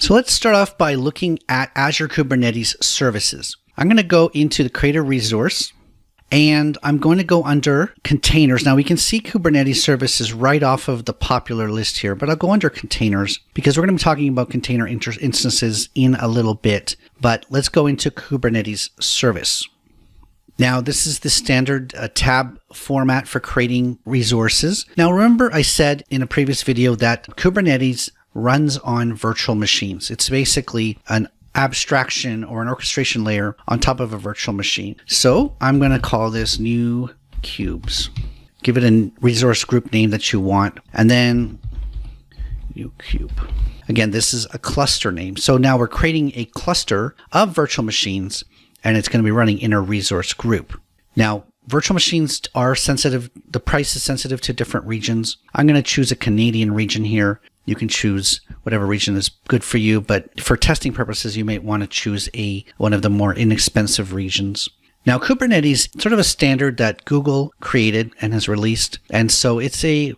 So let's start off by looking at Azure Kubernetes services. I'm going to go into the create a resource and I'm going to go under containers. Now we can see Kubernetes services right off of the popular list here, but I'll go under containers because we're going to be talking about container instances in a little bit. But let's go into Kubernetes service. Now, this is the standard tab format for creating resources. Now, remember I said in a previous video that Kubernetes runs on virtual machines. It's basically an abstraction or an orchestration layer on top of a virtual machine. So I'm going to call this new cubes. Give it a resource group name that you want, and then new cube. Again, this is a cluster name. So now we're creating a cluster of virtual machines, and it's going to be running in a resource group. Now, virtual machines are sensitive. The price is sensitive to different regions. I'm going to choose a Canadian region here. You can choose whatever region is good for you, but for testing purposes, you may want to choose one of the more inexpensive regions. Now, Kubernetes is sort of a standard that Google created and has released, and so it's a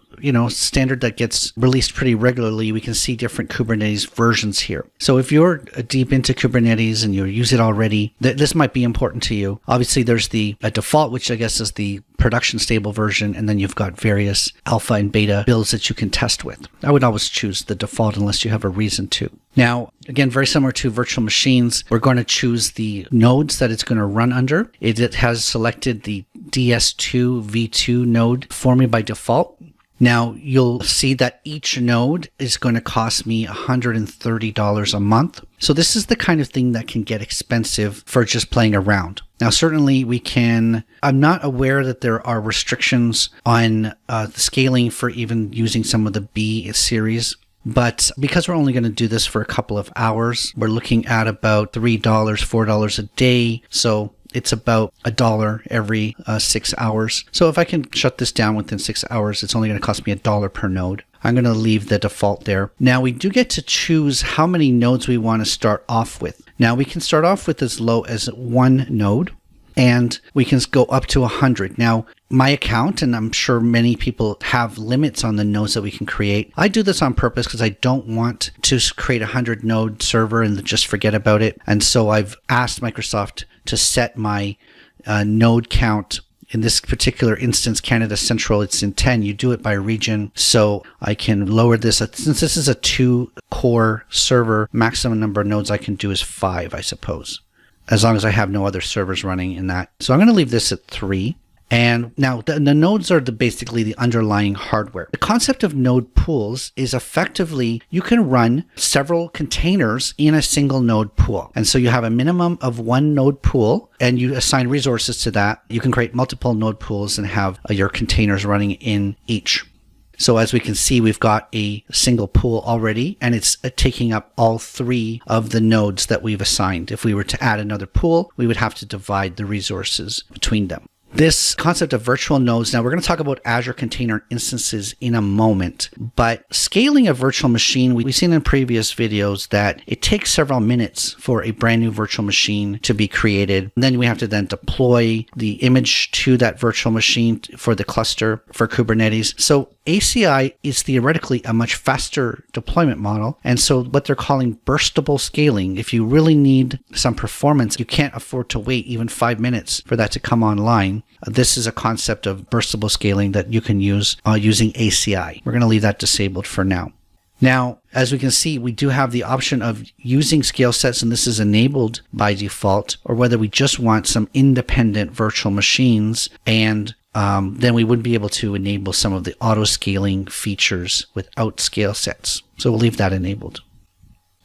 standard that gets released pretty regularly. We can see different Kubernetes versions here. So if you're deep into Kubernetes and you use it already, this might be important to you. Obviously, there's a default, which I guess is the production stable version, and then you've got various alpha and beta builds that you can test with. I would always choose the default unless you have a reason to. Now, again, very similar to virtual machines, we're going to choose the nodes that it's going to run under. It has selected the DS2 V2 node for me by default. Now, you'll see that each node is going to cost me $130 a month. So this is the kind of thing that can get expensive for just playing around. Now, certainly I'm not aware that there are restrictions on the scaling for even using some of the B series. But because we're only going to do this for a couple of hours, we're looking at about $3, $4 a day. So it's about $1 every 6 hours. So if I can shut this down within 6 hours, it's only going to cost me $1 per node. I'm going to leave the default there. Now we do get to choose how many nodes we want to start off with. Now we can start off with as low as 1 node, and we can go up to 100. Now, my account, and I'm sure many people have limits on the nodes that we can create. I do this on purpose because I don't want to create a 100 node server and just forget about it. And so I've asked Microsoft to set my node count. In this particular instance, Canada Central, it's in 10. You do it by region. So I can lower this. Since this is a 2-core server, maximum number of nodes I can do is 5, I suppose, as long as I have no other servers running in that. So I'm going to leave this at 3. And now the nodes are basically the underlying hardware. The concept of node pools is effectively you can run several containers in a single node pool. And so you have a minimum of 1 node pool and you assign resources to that. You can create multiple node pools and have your containers running in each. So as we can see, we've got a single pool already, and it's taking up all 3 of the nodes that we've assigned. If we were to add another pool, we would have to divide the resources between them. This concept of virtual nodes, now we're going to talk about Azure container instances in a moment, but scaling a virtual machine, we've seen in previous videos that it takes several minutes for a brand new virtual machine to be created. And then we have to then deploy the image to that virtual machine for the cluster for Kubernetes. So ACI is theoretically a much faster deployment model. And so what they're calling burstable scaling, if you really need some performance, you can't afford to wait even 5 minutes for that to come online. This is a concept of burstable scaling that you can use using ACI. We're going to leave that disabled for now. Now, as we can see, we do have the option of using scale sets, and this is enabled by default, or whether we just want some independent virtual machines, and then we would be able to enable some of the auto scaling features without scale sets. So we'll leave that enabled.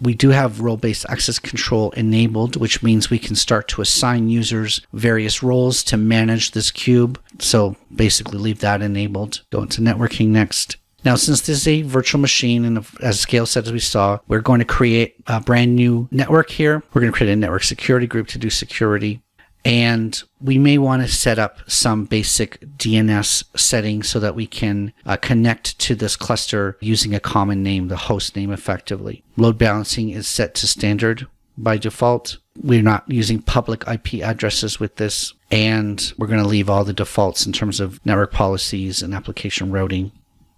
We do have role-based access control enabled, which means we can start to assign users various roles to manage this cube. So basically leave that enabled. Go into networking next. Now, since this is a virtual machine and as scale set as we saw, we're going to create a brand new network here. We're going to create a network security group to do security. And we may want to set up some basic DNS settings so that we can connect to this cluster using a common name, the host name effectively. Load balancing is set to standard by default. We're not using public IP addresses with this. And we're going to leave all the defaults in terms of network policies and application routing.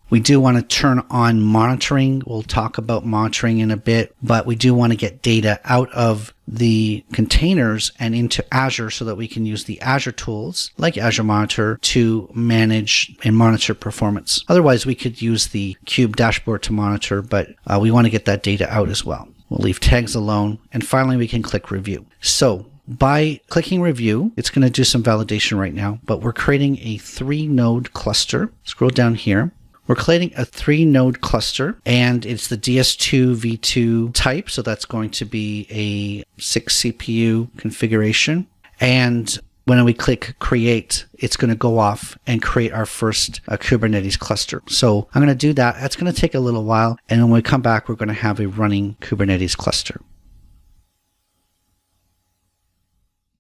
We do want to turn on monitoring. We'll talk about monitoring in a bit, but we do want to get data out of the containers and into Azure so that we can use the Azure tools like Azure Monitor to manage and monitor performance. Otherwise, we could use the Cube dashboard to monitor, but we want to get that data out as well. We'll leave tags alone. And finally, we can click review. So by clicking review, it's going to do some validation right now, but we're creating a 3-node cluster. Scroll down here. We're creating a 3-node cluster, and it's the DS2 V2 type, so that's going to be a 6 CPU configuration. And when we click create, it's going to go off and create our first Kubernetes cluster. So I'm going to do that. That's going to take a little while, and when we come back, we're going to have a running Kubernetes cluster.